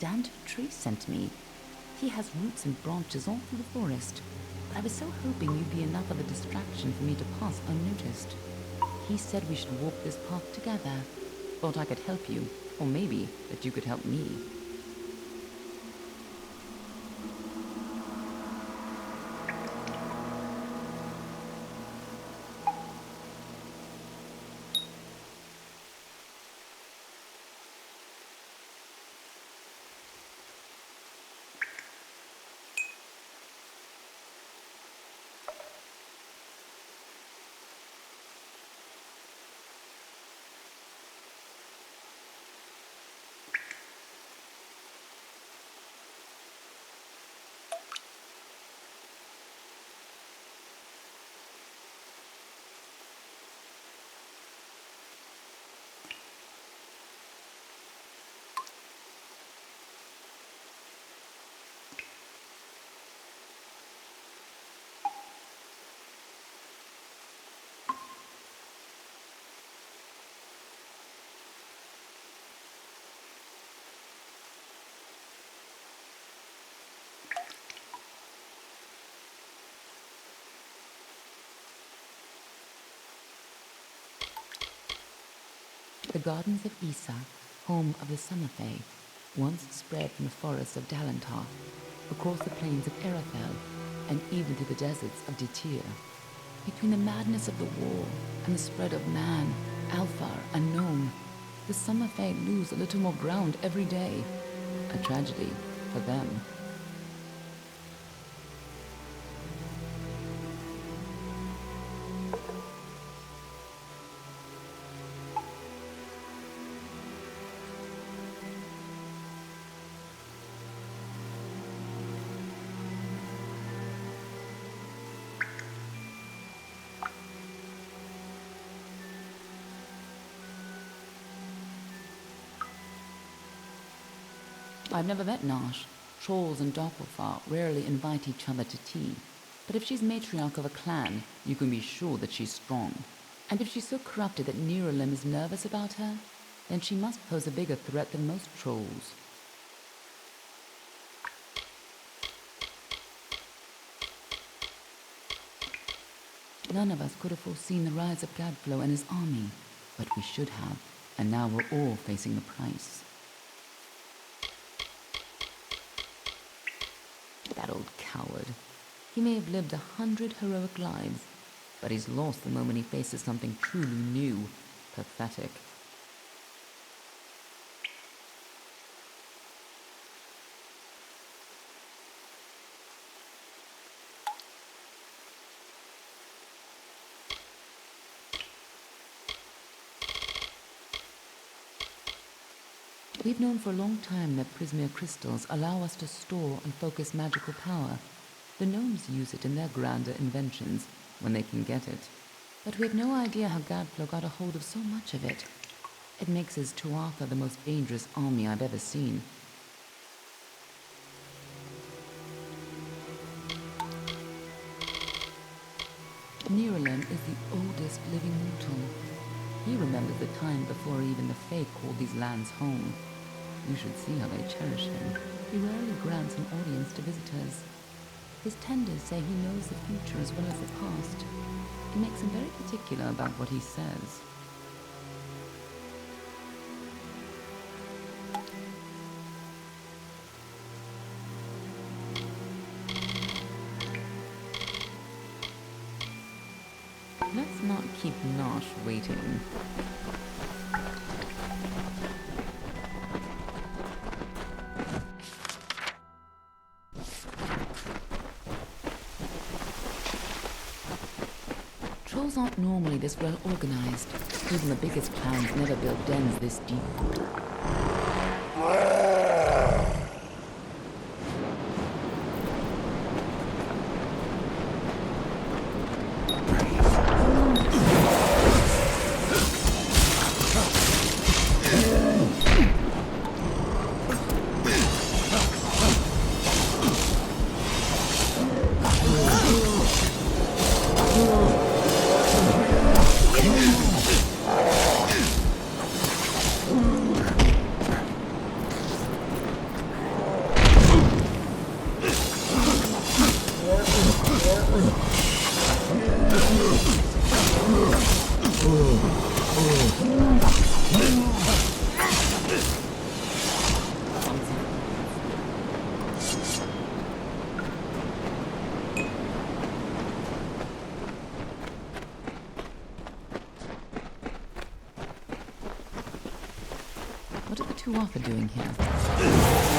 damned tree sent me. He has roots and branches all through the forest, but I was so hoping you'd be enough of a distraction for me to pass unnoticed. He said we should walk this path together. Thought I could help you, or maybe that you could help me. The gardens of Isa, home of the Summer Fae, once spread from the forests of Dalantar, across the plains of Erethel, and even to the deserts of Ditir. Between the madness of the war and the spread of man, Alfar, and Gnome, the Summer Fae lose a little more ground every day. A tragedy for them. I've never met Nash. Trolls and Doppelfar rarely invite each other to tea. But if she's matriarch of a clan, you can be sure that she's strong. And if she's so corrupted that Neuralem is nervous about her, then she must pose a bigger threat than most trolls. None of us could have foreseen the rise of Gadflow and his army, but we should have, and now we're all facing the price. That old coward. He may have lived 100 heroic lives, but he's lost the moment he faces something truly new, pathetic. We've known for a long time that Prismere crystals allow us to store and focus magical power. The gnomes use it in their grander inventions, when they can get it. But we have no idea how Gadflow got a hold of so much of it. It makes his Tuatha the most dangerous army I've ever seen. Neuralem is the oldest living mortal. He remembers the time before even the Fae called these lands home. You should see how they cherish him. He rarely grants an audience to visitors. His tenders say he knows the future as well as the past. It makes him very particular about what he says. Let's not keep Nosh waiting. Trolls aren't normally this well organized. Even the biggest clans never build dens this deep. too often doing here?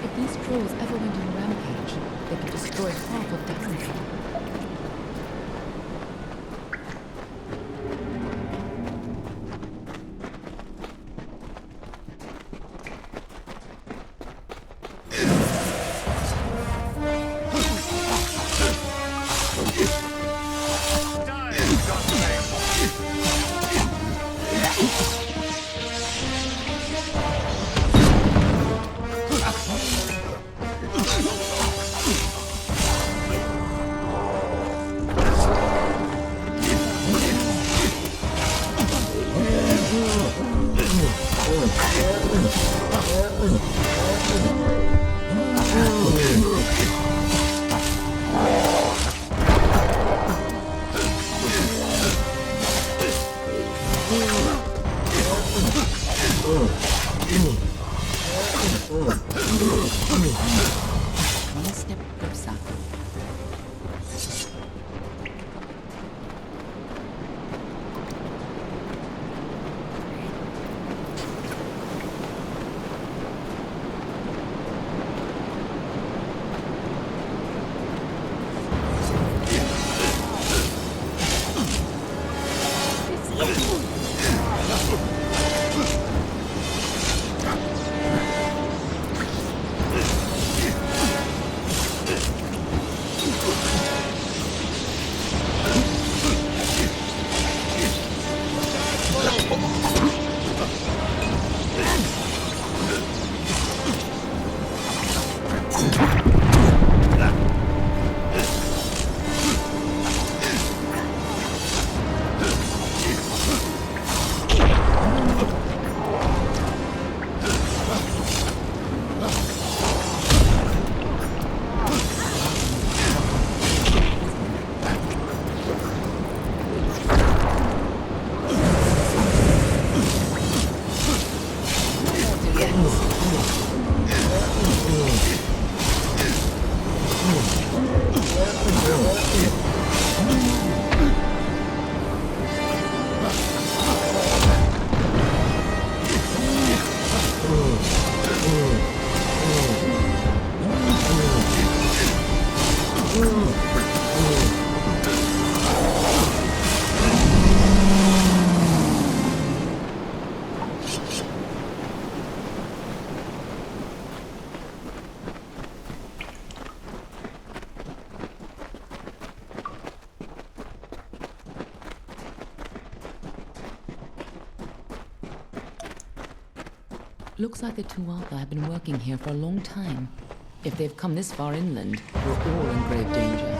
If these trolls ever went on a rampage, they could destroy half of Davenport. Looks like the Tuatha have been working here for a long time. If they've come this far inland, we're all in grave danger.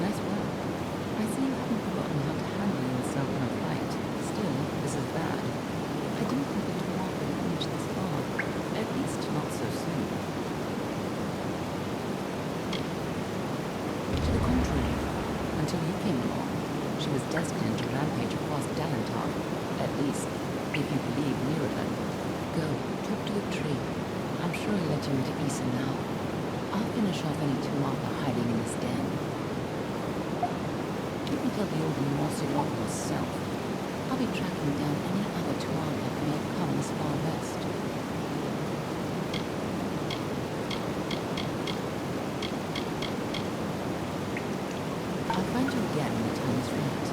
Nice work. I see you haven't forgotten how to handle yourself on a flight. Still, this is bad. I didn't think the Tuatha would reach this far. At least not so soon. To the contrary, until you came along, she was destined to rampage across Dalentar. At least, if you believe Mirrodin. Go, talk to the tree. I'm sure he'll let you into Issa now. I'll finish off any Tuatha hiding in this den. You can tell the old Mossy Rock yourself. I'll be tracking down any other Tuatha that may have come this far west. I'll find you again when the time is right.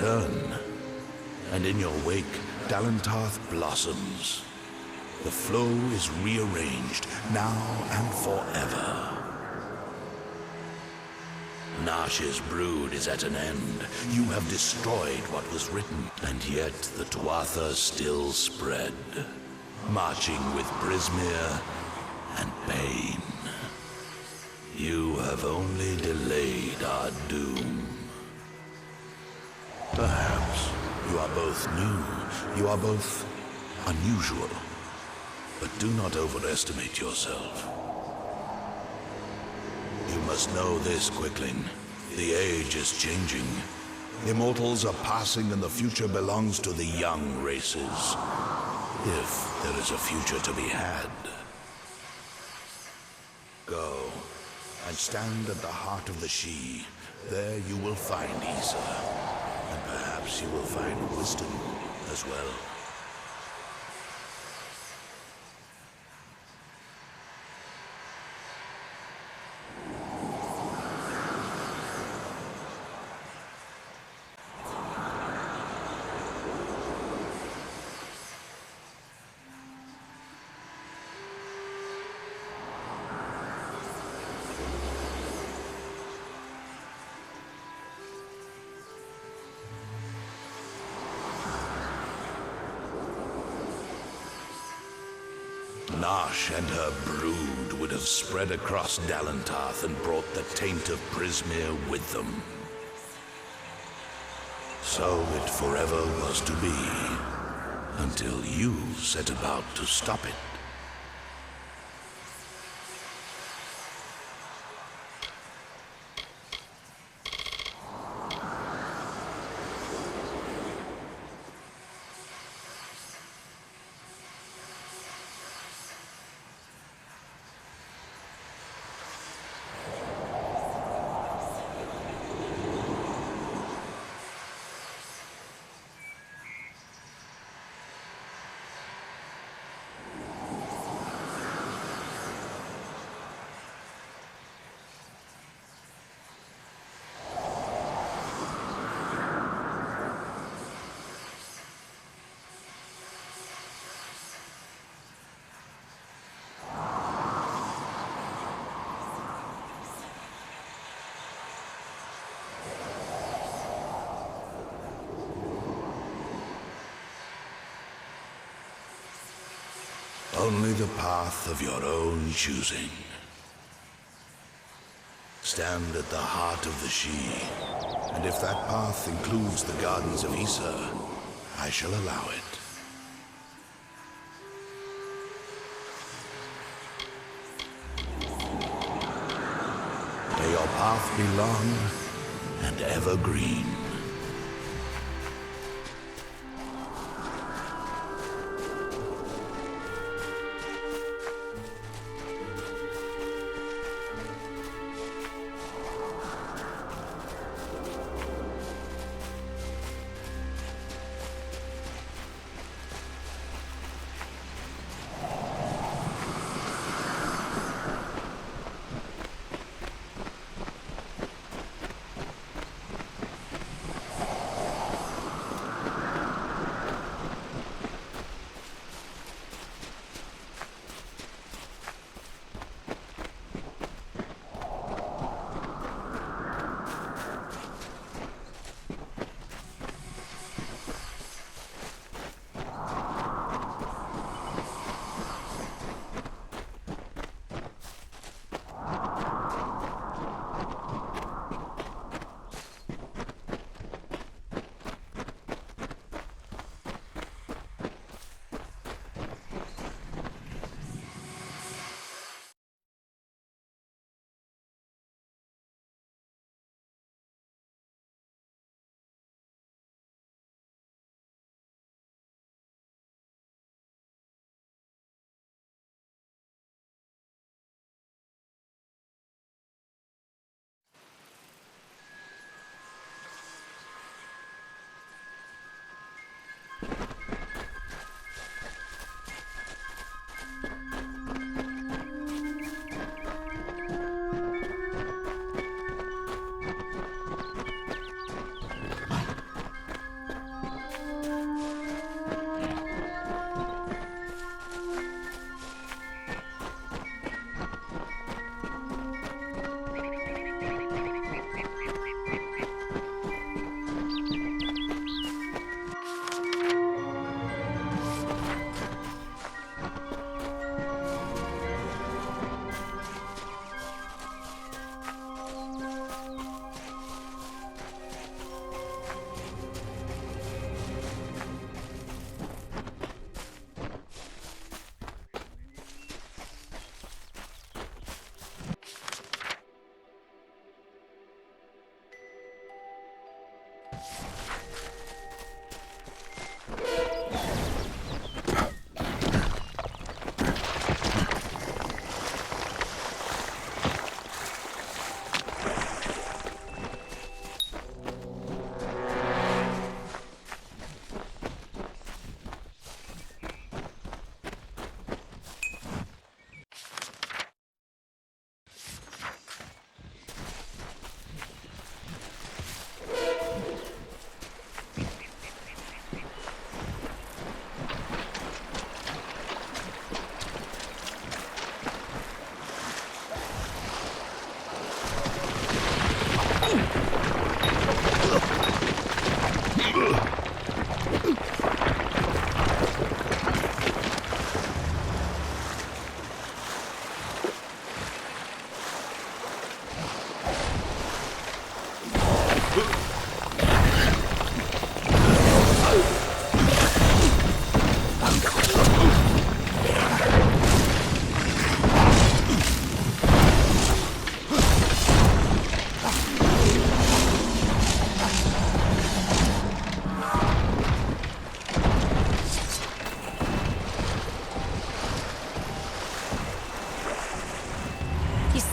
return, and in your wake, Dalentarth blossoms. The flow is rearranged, now and forever. Nash's brood is at an end. You have destroyed what was written, and yet the Tuatha still spread, marching with Prismeer and pain. You have only delayed our doom. Perhaps you are both new, you are both unusual, but do not overestimate yourself. You must know this, Quickling. The age is changing. Immortals are passing and the future belongs to the young races. If there is a future to be had. Go and stand at the heart of the She. There you will find Issa. And perhaps you will find wisdom as well. Nash and her brood would have spread across Dalentarth and brought the taint of Prismeer with them. So it forever was to be, until you set about to stop it. Only the path of your own choosing. Stand at the heart of the She, and if that path includes the Gardens of Issa, I shall allow it. May your path be long and evergreen.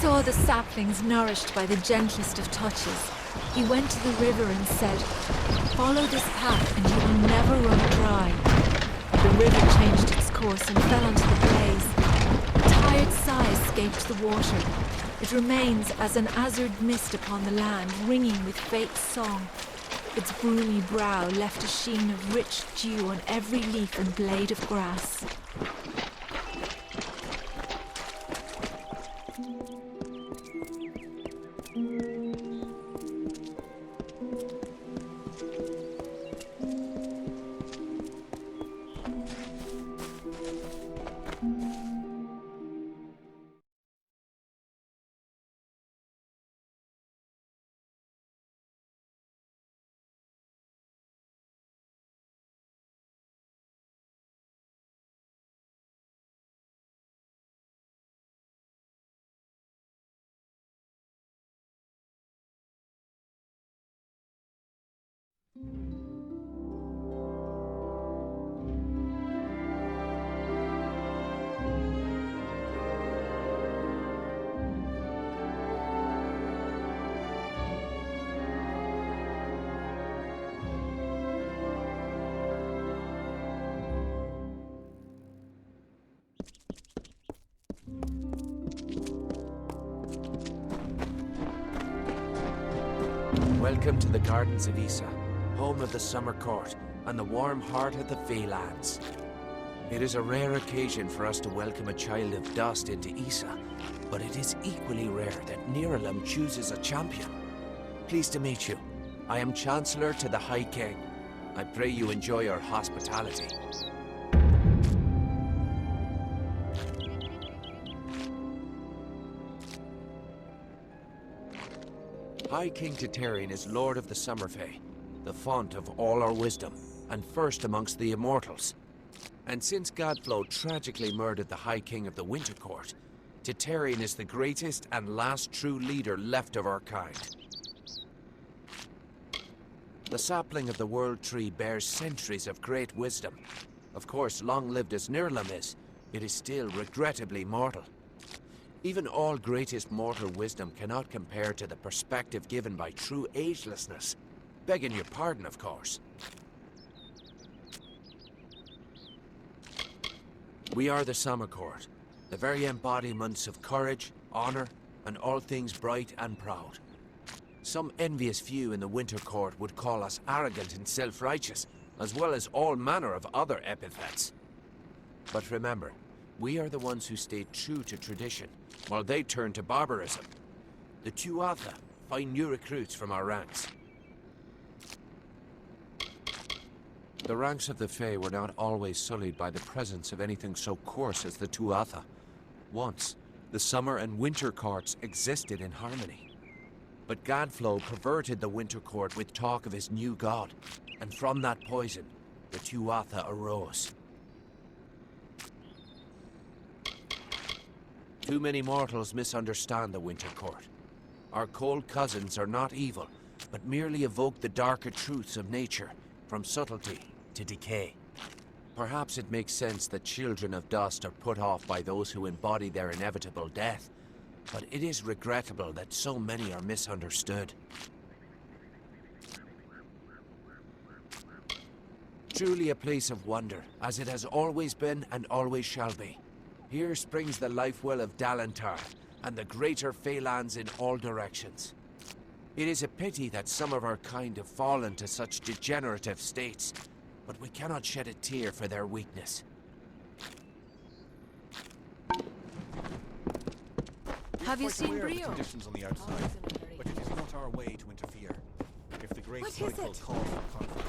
saw the saplings nourished by the gentlest of touches, he went to the river and said, "Follow this path and you will never run dry." The river changed its course and fell onto the blaze. A tired sigh escaped the water. It remains as an azure mist upon the land, ringing with fate's song. Its broomy brow left a sheen of rich dew on every leaf and blade of grass. Welcome to the Gardens of Issa, home of the Summer Court and the warm heart of the Feylands. It is a rare occasion for us to welcome a child of dust into Issa, but it is equally rare that Niralam chooses a champion. Pleased to meet you. I am Chancellor to the High King. I pray you enjoy our hospitality. High King Titarian is Lord of the Summerfey, the font of all our wisdom, and first amongst the immortals. And since Godflow tragically murdered the High King of the Winter Court, Titarian is the greatest and last true leader left of our kind. The sapling of the World Tree bears centuries of great wisdom. Of course, long-lived as Nirlam is, it is still regrettably mortal. Even all greatest mortal wisdom cannot compare to the perspective given by true agelessness. Begging your pardon, of course. We are the Summer Court, the very embodiments of courage, honor, and all things bright and proud. Some envious few in the Winter Court would call us arrogant and self-righteous, as well as all manner of other epithets. But remember, we are the ones who stayed true to tradition, while they turned to barbarism. The Tuatha find new recruits from our ranks. The ranks of the Fae were not always sullied by the presence of anything so coarse as the Tuatha. Once, the Summer and Winter Courts existed in harmony. But Godflow perverted the Winter Court with talk of his new god, and from that poison, the Tuatha arose. Too many mortals misunderstand the Winter Court. Our cold cousins are not evil, but merely evoke the darker truths of nature, from subtlety to decay. Perhaps it makes sense that children of dust are put off by those who embody their inevitable death, but it is regrettable that so many are misunderstood. Truly a place of wonder, as it has always been and always shall be. Here springs the life well of Dalantar, and the greater Feylands in all directions. It is a pity that some of our kind have fallen to such degenerative states, but we cannot shed a tear for their weakness. Have you seen Brio? Conditions on the outside, but it is not our way to interfere. If the great cycle calls for conflict.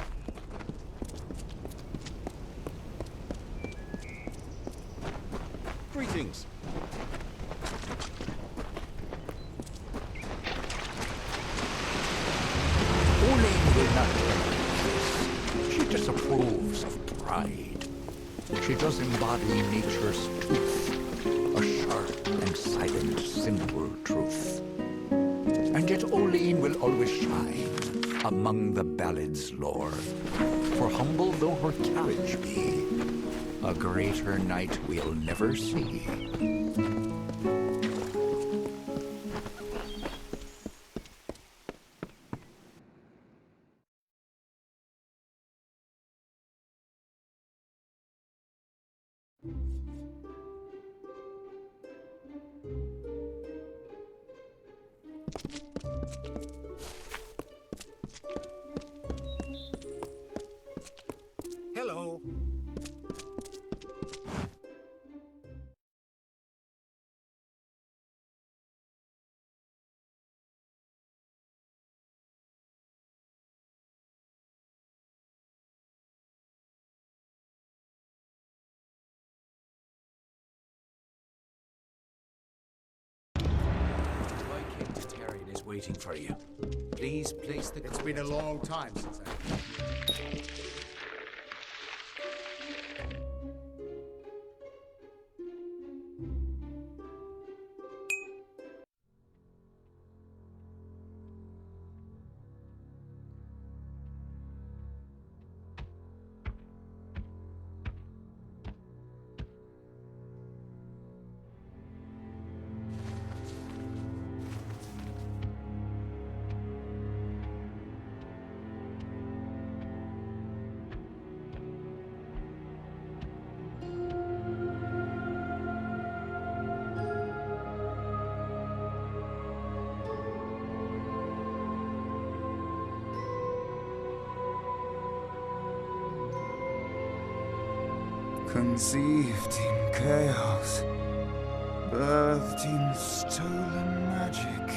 Greetings. Olin will not tolerate this. She disapproves of pride. She does embody nature's tooth, a sharp and silent simple truth. And yet Olin will always shine among the ballad's lore. For humble though her carriage be, a greater knight we'll never see. Hello. My King Targaryen is waiting for you. Please place the... It's been a long time since I... Conceived in chaos, birthed in stolen magic,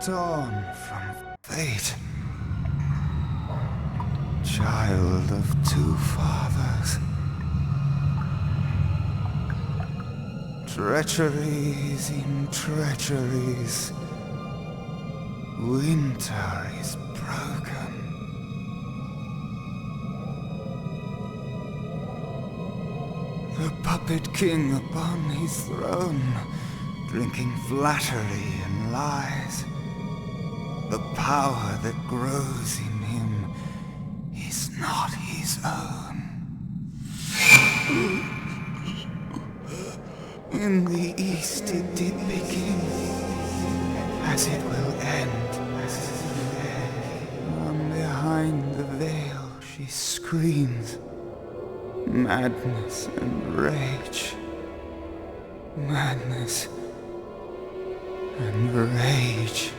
torn from fate, child of two fathers, treacheries in treacheries, winter is broken. The puppet king upon his throne, drinking flattery and lies. The power that grows in him is not his own. In the east it did begin, as it will end. From behind the veil she screams. Madness and rage. Madness and rage.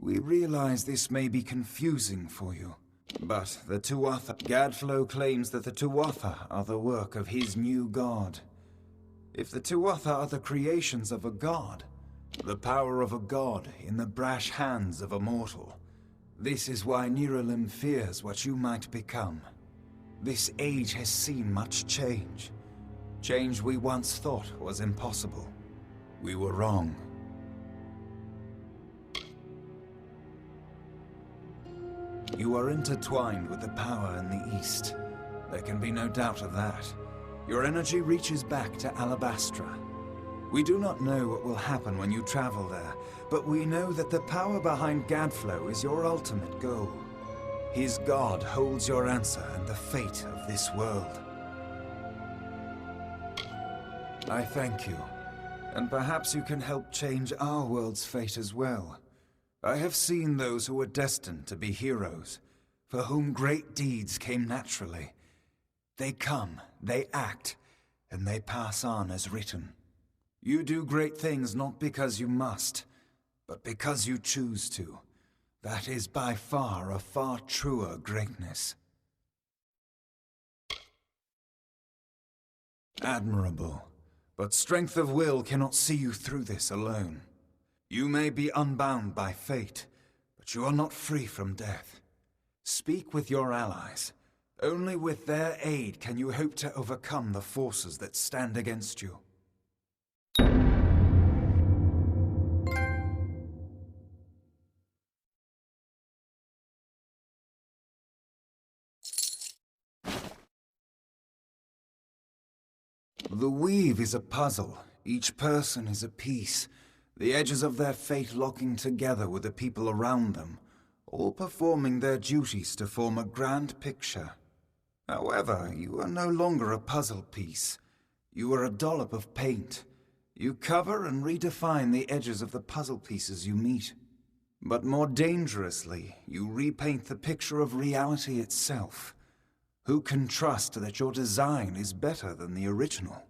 We realize this may be confusing for you, but the Tuatha... Gadflo claims that the Tuatha are the work of his new god. If the Tuatha are the creations of a god, the power of a god in the brash hands of a mortal, this is why Niralim fears what you might become. This age has seen much change. Change we once thought was impossible. We were wrong. You are intertwined with the power in the East. There can be no doubt of that. Your energy reaches back to Alabastra. We do not know what will happen when you travel there, but we know that the power behind Gadflo is your ultimate goal. His god holds your answer and the fate of this world. I thank you, and perhaps you can help change our world's fate as well. I have seen those who were destined to be heroes, for whom great deeds came naturally. They come, they act, and they pass on as written. You do great things not because you must, but because you choose to. That is by far a far truer greatness. Admirable, but strength of will cannot see you through this alone. You may be unbound by fate, but you are not free from death. Speak with your allies. Only with their aid can you hope to overcome the forces that stand against you. The weave is a puzzle. Each person is a piece, the edges of their fate locking together with the people around them, all performing their duties to form a grand picture. However, you are no longer a puzzle piece. You are a dollop of paint. You cover and redefine the edges of the puzzle pieces you meet. But more dangerously, you repaint the picture of reality itself. Who can trust that your design is better than the original?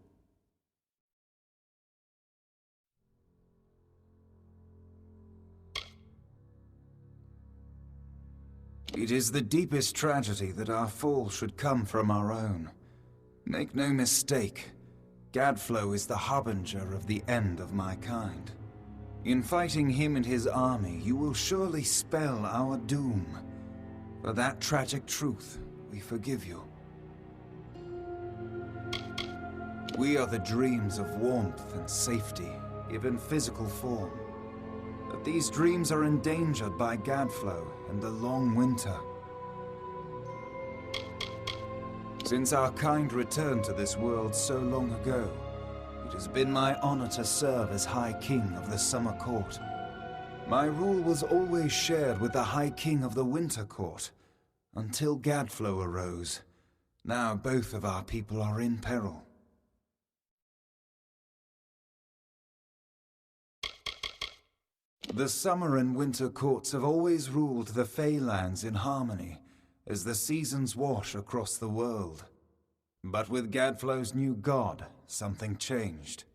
It is the deepest tragedy that our fall should come from our own. Make no mistake, Gadflow is the harbinger of the end of my kind. In fighting him and his army, you will surely spell our doom. For that tragic truth, we forgive you. We are the dreams of warmth and safety, given physical form. But these dreams are endangered by Gadflow and the long winter. Since our kind returned to this world so long ago, it has been my honor to serve as High King of the Summer Court. My rule was always shared with the High King of the Winter Court, until Gadflow arose. Now both of our people are in peril. The Summer and Winter Courts have always ruled the Feylands in harmony, as the seasons wash across the world. But with Gadflow's new god, something changed.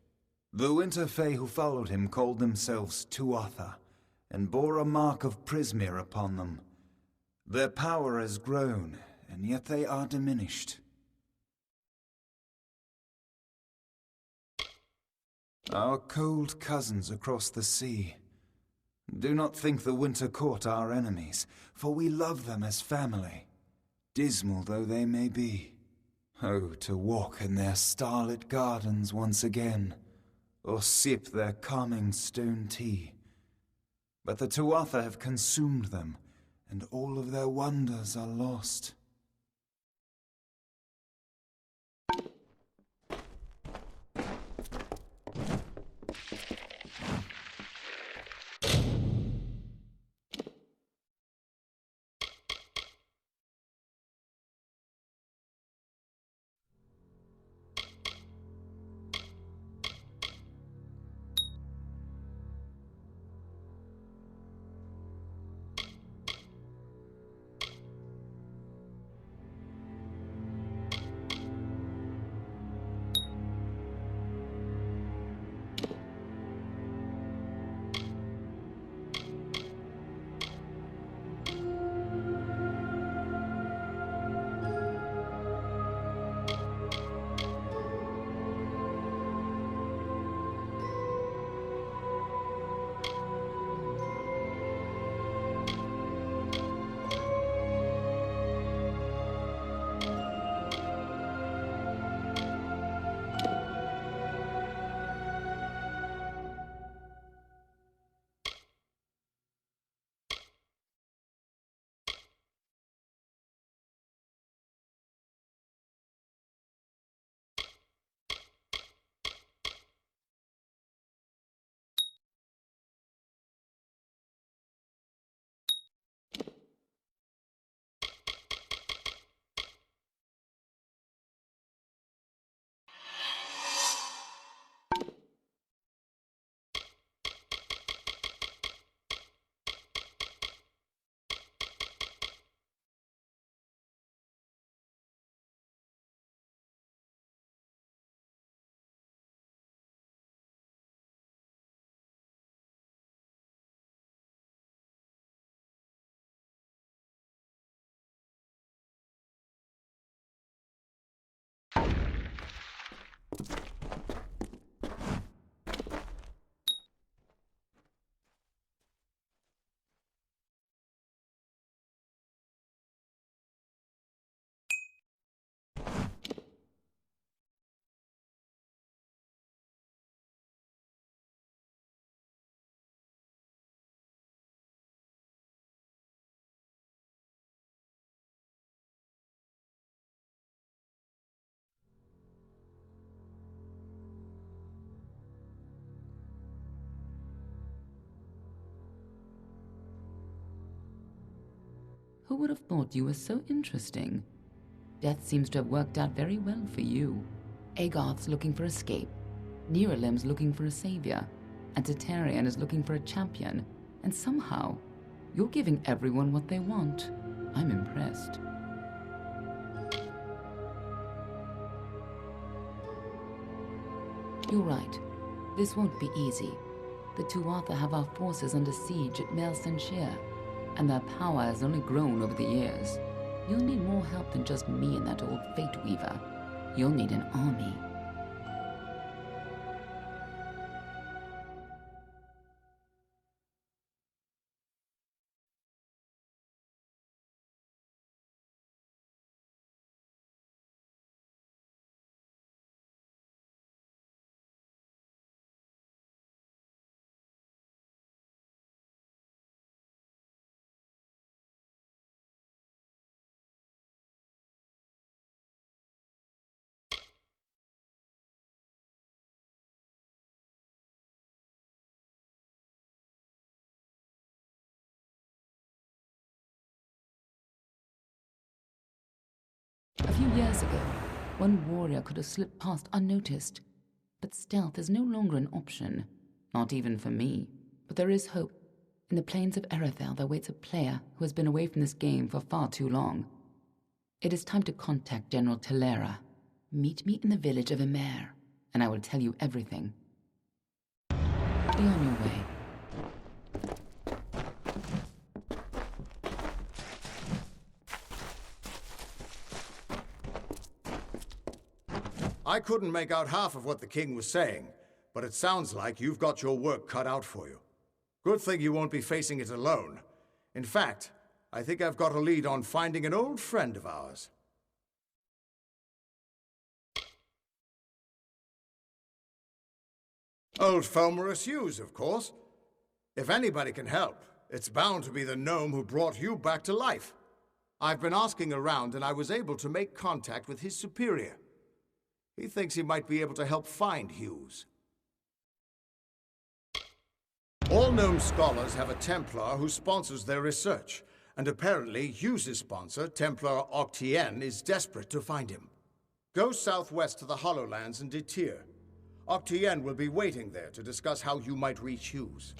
The Winter Fae who followed him called themselves Tuatha, and bore a mark of Prismir upon them. Their power has grown, and yet they are diminished. Our cold cousins across the sea. Do not think the Winter Court our enemies, for we love them as family, dismal though they may be. Oh, to walk in their starlit gardens once again, or sip their calming stone tea. But the Tuatha have consumed them, and all of their wonders are lost. Who would have thought you were so interesting? Death seems to have worked out very well for you. Agarth's looking for escape, Neuralim's looking for a savior, and Tatarian is looking for a champion, and somehow, you're giving everyone what they want. I'm impressed. You're right. This won't be easy. The Tuatha have our forces under siege at Mel Senshir. and their power has only grown over the years. You'll need more help than just me and that old Fate Weaver. You'll need an army. A few years ago, one warrior could have slipped past unnoticed, but stealth is no longer an option, not even for me. But there is hope. In the plains of Erethdale there waits a player who has been away from this game for far too long. It is time to contact General Telera. Meet me in the village of Emer, and I will tell you everything. Be on your way. I couldn't make out half of what the king was saying, but it sounds like you've got your work cut out for you. Good thing you won't be facing it alone. In fact, I think I've got a lead on finding an old friend of ours. Old Fomorous Hughes, of course. If anybody can help, it's bound to be the gnome who brought you back to life. I've been asking around, and I was able to make contact with his superior. He thinks he might be able to help find Hughes. All gnome scholars have a Templar who sponsors their research, and apparently Hughes' sponsor, Templar Octien, is desperate to find him. Go southwest to the Hollowlands and Detir. Octien will be waiting there to discuss how you might reach Hughes.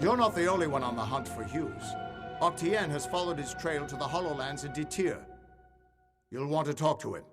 You're not the only one on the hunt for Hughes. Octien has followed his trail to the Hollowlands in Detir. You'll want to talk to him.